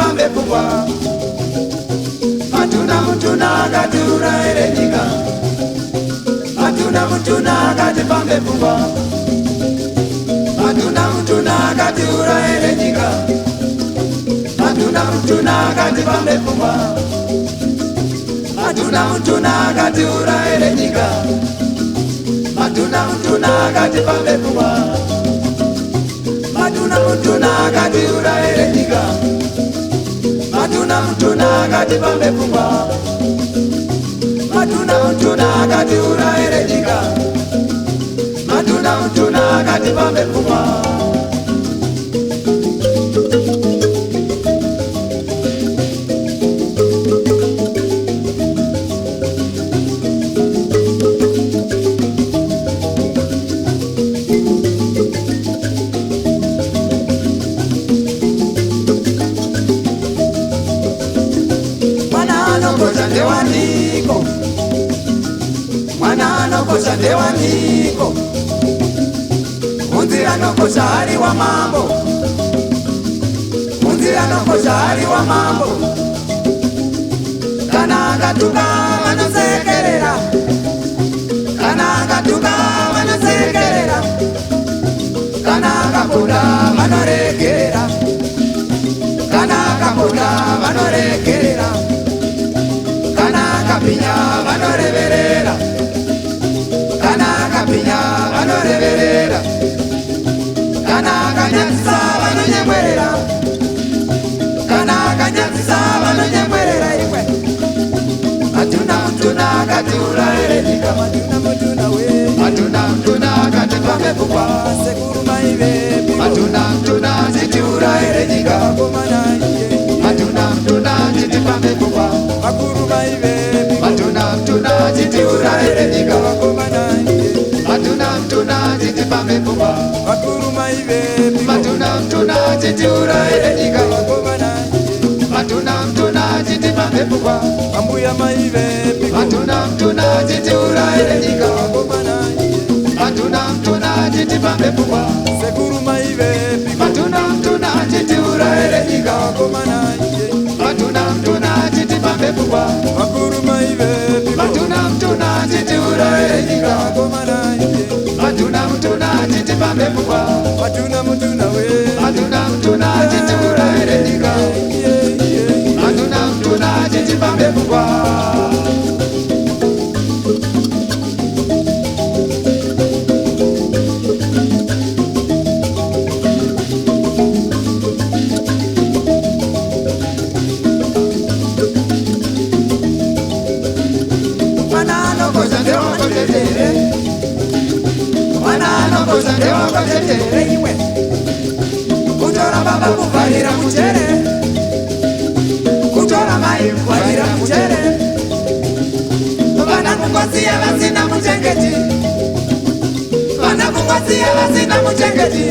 pambe pungwa. Matuna mutuna akati uraire nyika. Matuna mutuna akati pambe pungwa. Matuna mutuna akati uraire nyika. Matuna mutuna akati pambe pungwa. Matuna mutuna akati uraire nyika. Matuna mutuna akati pambe pungwa. Matuna mutuna akati uraire nyika. Matuna mutuna akati pambe pungwa. Matuna mutuna akati uraire nyika. Matuna mutuna akati pambe pungwa. Ndewaniko Unzira noko shari wa mambo. Unzira noko shari wa mambo. Kana ngatuka wanasekerera. Kana ngatuka wanasekerera. Kana ngakunda wanorekerera. Kana ngakunda wanorekerera. Kana ngapinya wanoreverera. Kapinya vanoreverera. Kana kanyadzisa vanonyemwerera. Kana kanyadzisa vanonyemwerera iwe. Matuna mutuna akati uraire nyika. Matuna mutuna we. Matuna mutuna akati pambe pungwa. Sekuru maive. Matuna mutuna titi uraire nyika. Matuna mutuna titi pambe pungwa. Makuru maive. Matuna mutuna titi uraire nyika. Matuna mtuna titi pambe pungwa. Makuru maive. Matuna mtuna titi uraire nyika. Matuna mtuna titi pambe pungwa. Ambuya maive. Matuna mtuna titi uraire nyika. Matuna mtuna titi pambe pungwa. Sekuru maive. Matuna mtuna titi uraire nyika. Matuna mtuna titi pambe pungwa. Makuru maive. Matuna mtuna titi uraire nyika. Matuna mutuna titi pambe pungwa. Matuna mutuna we. Matuna mutuna titi uraire nyika. Matuna mutuna titi pambe pungwa. Manano kosa ndewa kotetere. Manano kosa ndewa kotetere iwe. Kutora baba kuvalira kuchere. Kutora mai kuvalira kuchere. Vana kungwasiya vasina muchengeti. Vana kungwasiya vasina muchengeti.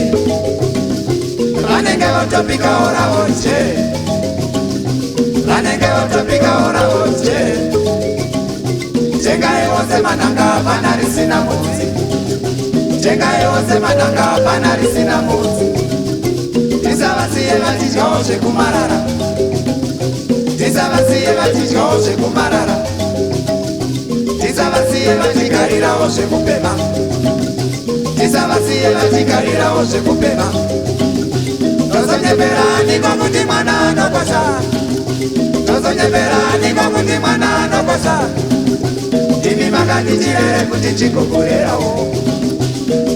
Vanenge votopika ora voche. Vanenge votopika ora voche. Chengae wose mananga pana risina mudzi. Chengae wose mananga pana risina mudzi. Tisavasiye vachidyawo zvekumarara. Tisavasiye vachidyawo zvekumarara. Tisavasiye vachigarirawo zvekupema. Tisavasiye vachigarirawo zvekupema. Tozonyemberani kwakuti mwana anokosha. Tozonyemberani kwakuti mwana anokosha. Imi makatichirere kuti chikugurerawo.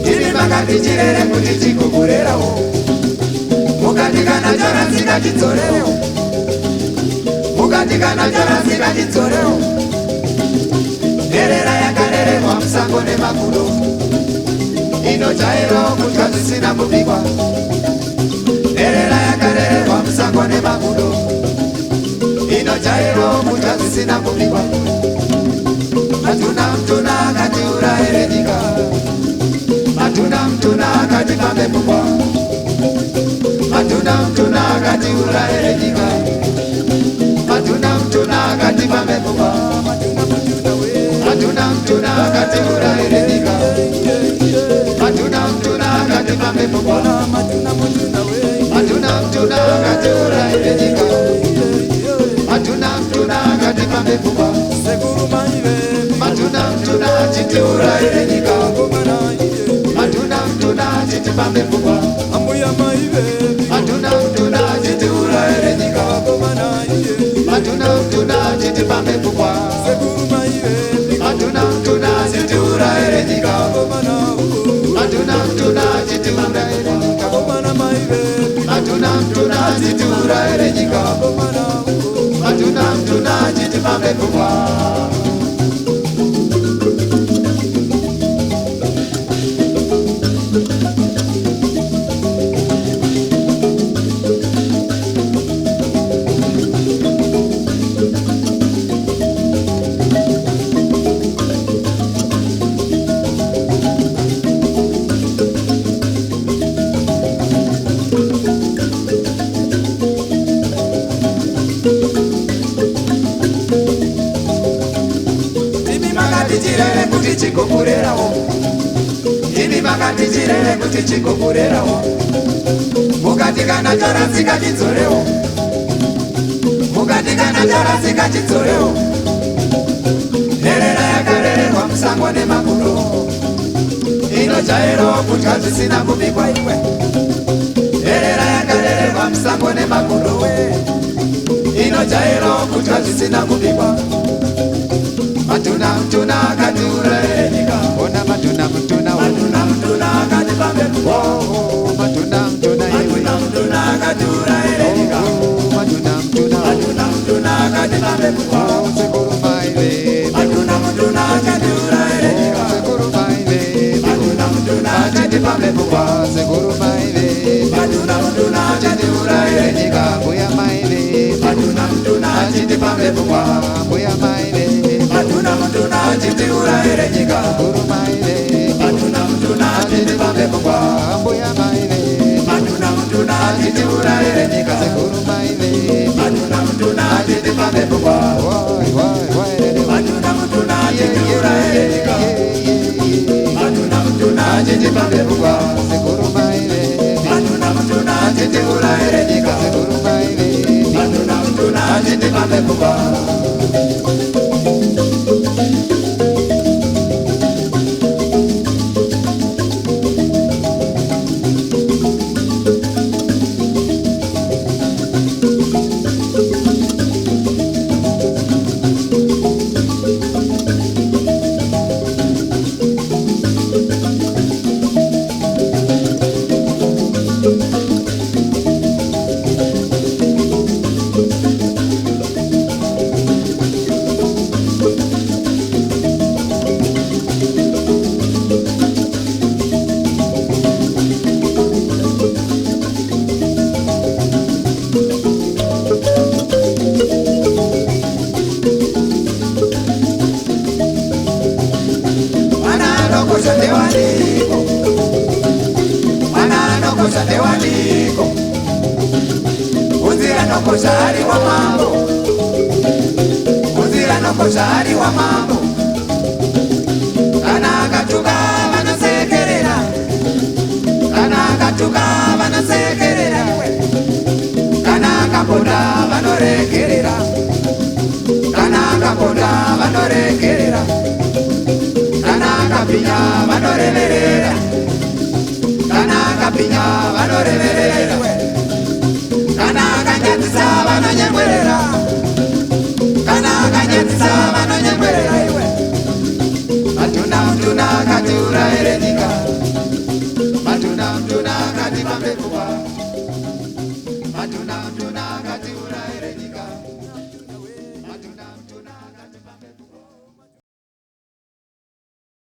Imi makatichirere kuti chikugurerawo. Mukati kana chorazika chidzorewo. Mukati kana chorazika chidzorewo. Nherera yakarererwa musango nemakudo. Inojairo kudya zvisina kubikwa. Nherera yakarererwa musango nemakudo. Inojairo kudya zvisina kubikwa. Matuna mtuna akati uraire nyika. Matuna mtuna akati pambe pungwa. Matuna mtuna akati uraire nyika. Matuna mtuna akati pambe pungwa. Matuna mtuna akati uraire nyika. Matuna mtuna akati pambe pungwa. Matuna mtuna akati uraire nyika. chitipambe pfungwa. ambuya maive Matuna mtuna chitiuraire nyika. Matuna mtuna chitipambe pfungwa. sekuru maive Matuna mtuna chitiuraire nyika. Matuna mtuna chitipambe pfungwa. komana maive Matuna mtuna chitiuraire nyika. Matuna mtuna chitipambe pfungwa. Chirere kuti chikokurerawo. Imi makati chirere kuti chikokurerawo. Mukati kana charasika chidzorewo. Mukati kana charasika chidzorewo. Nherera yakarererwa musango nemakudo. Inojairo kudya zvisina kubikwa iwe. Nherera yakarererwa musango nemakudo we. Inojairo kudya zvisina kubikwa. Matuna mtuna katiuraire nyika. Ona matuna mtuna matuna mtuna katipambe pfungwa. Matuna mtuna matuna mtuna katiuraire nyika. Matuna mtuna matuna mtuna katipambe pfungwa. Sekuru maive matuna mtuna katiuraire nyika. Sekuru maive matuna mtuna katipambe pfungwa. Sekuru maive matuna mtuna katiuraire nyika. Mbuya maive matuna mtuna katipambe pfungwa. Mbuya maive matuna mtuna chitiuraire nyika. Guru maile matuna mtuna chitipambe pfungwa. Mbuya maile matuna mtuna chitiuraire nyika. Guru maile matuna mtuna chitipambe pfungwa. Matuna mtuna chitiuraire nyika. Matuna mtuna chitipambe pfungwa. Guru maile matuna mtuna chitiuraire nyika. Guru maile matuna mtuna chitipambe pfungwa. Nokoshari wa mambo. Unzira nokoshari wa mambo. Kana akatuka vanosekerera. Kana akatuka vanosekerera. Kana akaponda vanoregerera. Kana akaponda vanoregerera. Kana akapinya vanoreverera. Kana akapinya vanoreverera. Kana akanyadzisa vanonyadzisa.